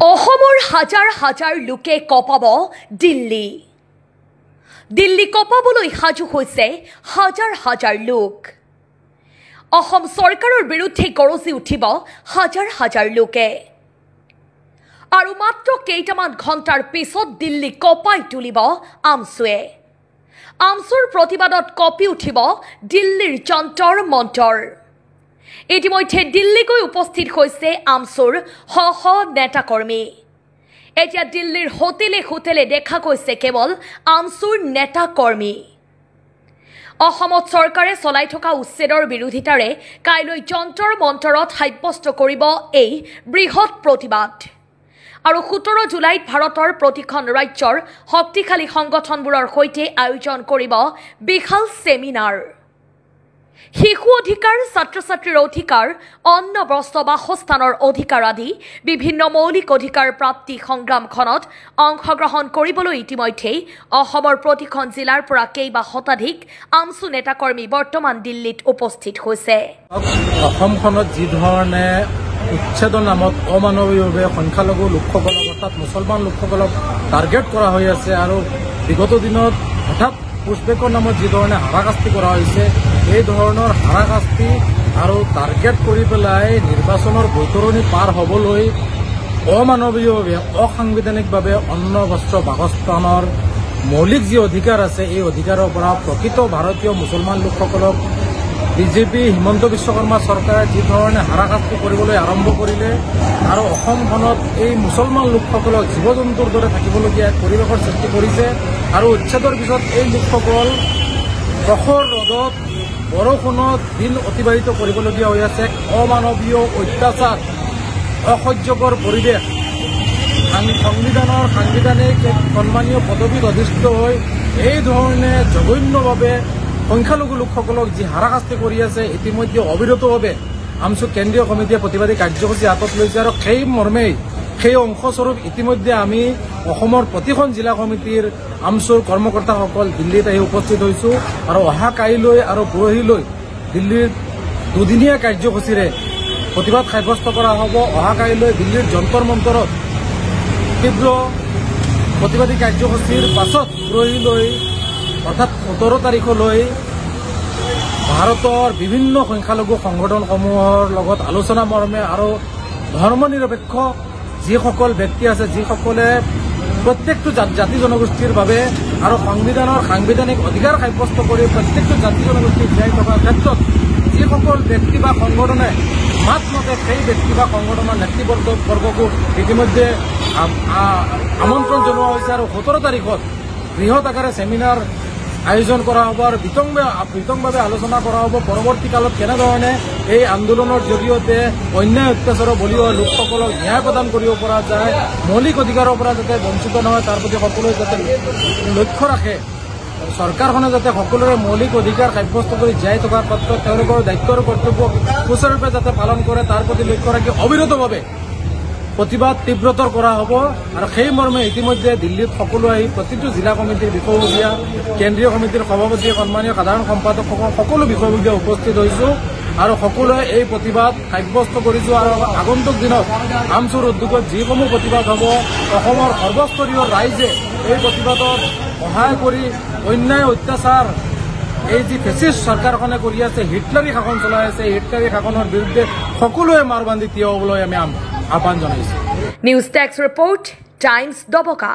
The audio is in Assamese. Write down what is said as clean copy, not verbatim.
অসমৰ হাজাৰ হাজাৰ লোকে কঁপাব দিল্লী। দিল্লী কঁপাবলৈ সাজু হৈছে হাজাৰ হাজাৰ লোক। অসম চৰকাৰৰ বিৰুদ্ধে গৰজি উঠিব হাজাৰ হাজাৰ লোকে। আৰু মাত্ৰ কেইটামান ঘণ্টাৰ পিছত দিল্লী কঁপাই তুলিব আমছুৱে। আমছুৰ প্ৰতিবাদত কঁপি উঠিব দিল্লীৰ যন্তৰ মন্তৰ। ইতিমধ্যে দিল্লী গৈ উপস্থিত হৈছে আমছুৰ শ শ নেতাকৰ্মী। এতিয়া দিল্লীৰ হোটেলে হোটেলে দেখা গৈছে কেৱল আমছুৰ নেতাকৰ্মী। অসমত চৰকাৰে চলাই থকা উচ্ছেদৰ বিৰোধিতাৰে কাইলৈ যন্তৰ মন্তৰত সাব্যস্ত কৰিব এই বৃহৎ প্ৰতিবাদ। আৰু 17 জুলাইত ভাৰতৰ প্ৰতিখন ৰাজ্যৰ শক্তিশালী সংগঠনবোৰৰ সৈতে আয়োজন কৰিব বিশাল ছেমিনাৰ। শিশু অধিকাৰ, ছাত্ৰ ছাত্ৰীৰ অধিকাৰ, অন্ন বস্ত্ৰ বাসস্থানৰ অধিকাৰ আদি বিভিন্ন মৌলিক অধিকাৰ প্ৰাপ্তি সংগ্ৰামখনত অংশগ্ৰহণ কৰিবলৈ ইতিমধ্যেই অসমৰ প্ৰতিখন জিলাৰ পৰা কেইবা শতাধিক আমছু নেতাকৰ্মী বৰ্তমান দিল্লীত উপস্থিত হৈছে। অসমখনত যি ধৰণে উচ্ছেদৰ নামত অমানৱীয়ভাৱে সংখ্যালঘু লোকসকলক অৰ্থাৎ মুছলমান লোকসকলক টাৰ্গেট কৰা হৈ আছে আৰু বিগত দিনত হঠাৎ পুষ্পেকৰ নামত যি ধৰণে হাৰাশাস্তি কৰা হৈছে, এই ধৰণৰ হাৰাশাস্তি আৰু টাৰ্গেট কৰি পেলাই নিৰ্বাচনৰ বৈতৰণি পাৰ হ'বলৈ অমানৱীয়ভাৱে অসাংবিধানিকভাৱে অন্ন বস্ত্ৰ বাসস্থানৰ মৌলিক যি অধিকাৰ আছে, এই অধিকাৰৰ পৰা প্ৰকৃত ভাৰতীয় মুছলমান লোকসকলক বিজেপি হিমন্ত বিশ্ব শৰ্মা চৰকাৰে যি ধৰণে হাৰাশাস্তি কৰিবলৈ আৰম্ভ কৰিলে আৰু অসমখনত এই মুছলমান লোকসকলক জীৱ জন্তুৰ দৰে থাকিবলগীয়া পৰিৱেশৰ সৃষ্টি কৰিছে। আৰু উচ্ছেদৰ পিছত এই লোকসকল প্ৰখৰ ৰ'দত বৰষুণত দিন অতিবাহিত কৰিবলগীয়া হৈ আছে। অমানৱীয় অত্যাচাৰ, অসহ্যকৰ পৰিৱেশ, সাংবিধানিক সন্মানীয় পদবীত অধিষ্ঠিত হৈ এই ধৰণে জঘন্যভাৱে সংখ্যালঘু লোকসকলক যি হাৰাশাস্তি কৰি আছে, ইতিমধ্যে অবিৰতভাৱে আমছু কেন্দ্ৰীয় সমিতিয়ে প্ৰতিবাদী কাৰ্যসূচী হাতত লৈছে। আৰু সেই মৰ্মেই সেই অংশস্বৰূপ ইতিমধ্যে আমি অসমৰ প্ৰতিখন জিলা সমিতিৰ আমছুৰ কৰ্মকৰ্তাসকল দিল্লীত আহি উপস্থিত হৈছোঁ। আৰু অহা কাইলৈ আৰু পৰহিলৈ দিল্লীৰ দুদিনীয়া কাৰ্যসূচীৰে প্ৰতিবাদ সাব্যস্ত কৰা হ'ব। অহা কাইলৈ দিল্লীৰ যন্তৰ মন্তৰত তীব্ৰ প্ৰতিবাদী কাৰ্যসূচীৰ পাছত পৰহিলৈ অৰ্থাৎ 17 তাৰিখলৈ ভাৰতৰ বিভিন্ন সংখ্যালঘু সংগঠনসমূহৰ লগত আলোচনা মৰ্মে আৰু ধৰ্মনিৰপেক্ষ যিসকল ব্যক্তি আছে, যিসকলে প্ৰত্যেকটো জাতি জনগোষ্ঠীৰ বাবে আৰু সাংবিধানিক অধিকাৰ সাব্যস্ত কৰি প্ৰত্যেকটো জাতি জনগোষ্ঠী জীয়াই থকাৰ ক্ষেত্ৰত যিসকল ব্যক্তি বা সংগঠনে মাত মাতে, সেই ব্যক্তি বা সংগঠনৰ নেতৃবৰ্গকো ইতিমধ্যে আমন্ত্ৰণ জনোৱা হৈছে। আৰু 17 তাৰিখত বৃহৎ আকাৰে ছেমিনাৰ আয়োজন কৰা হ'ব আৰু বিতংভাৱে আলোচনা কৰা হ'ব। পৰৱৰ্তী কালত কেনেধৰণে এই আন্দোলনৰ জৰিয়তে অন্যায় অত্যাচাৰৰ বলি হোৱা লোকসকলক ন্যায় প্ৰদান কৰিব পৰা যায়, মৌলিক অধিকাৰৰ পৰা যাতে বঞ্চিত নহয় তাৰ প্ৰতি সকলোৱে যাতে লক্ষ্য ৰাখে, চৰকাৰখনে যাতে সকলোৰে মৌলিক অধিকাৰ সাব্যস্ত কৰি জীয়াই থকাৰ ক্ষেত্ৰত তেওঁলোকৰ দায়িত্ব আৰু কৰ্তব্য সুচাৰুৰূপে যাতে পালন কৰে তাৰ প্ৰতি লক্ষ্য ৰাখি অবিৰতভাৱে প্ৰতিবাদ তীব্ৰতৰ কৰা হ'ব। আৰু সেই মৰ্মে ইতিমধ্যে দিল্লীত সকলো আহি প্ৰতিটো জিলা কমিটিৰ বিষয়ববীয়া, কেন্দ্ৰীয় সমিতিৰ সভাপতি, সন্মানীয় সাধাৰণ সম্পাদকসকল সকলো বিষয়ববীয়া উপস্থিত হৈছোঁ আৰু সকলোৱে এই প্ৰতিবাদ সাব্যস্ত কৰিছোঁ। আৰু আগন্তুক দিনত আমছুৰ উদ্যোগত যিসমূহ প্ৰতিবাদ হ'ব, অসমৰ সৰ্বস্তৰীয় ৰাইজে এই প্ৰতিবাদত সহায় কৰি অন্যায় অত্যাচাৰ এই যি ফেচিষ্ট চৰকাৰখনে কৰি আছে, হিটলাৰী শাসন চলাই আছে, এই হিটলাৰী শাসনৰ বিৰুদ্ধে সকলোৱে মাৰ বান্ধি থিয় হ'বলৈ আমি আহ্বান জনাইছোঁ। News desk report, Times দবকা।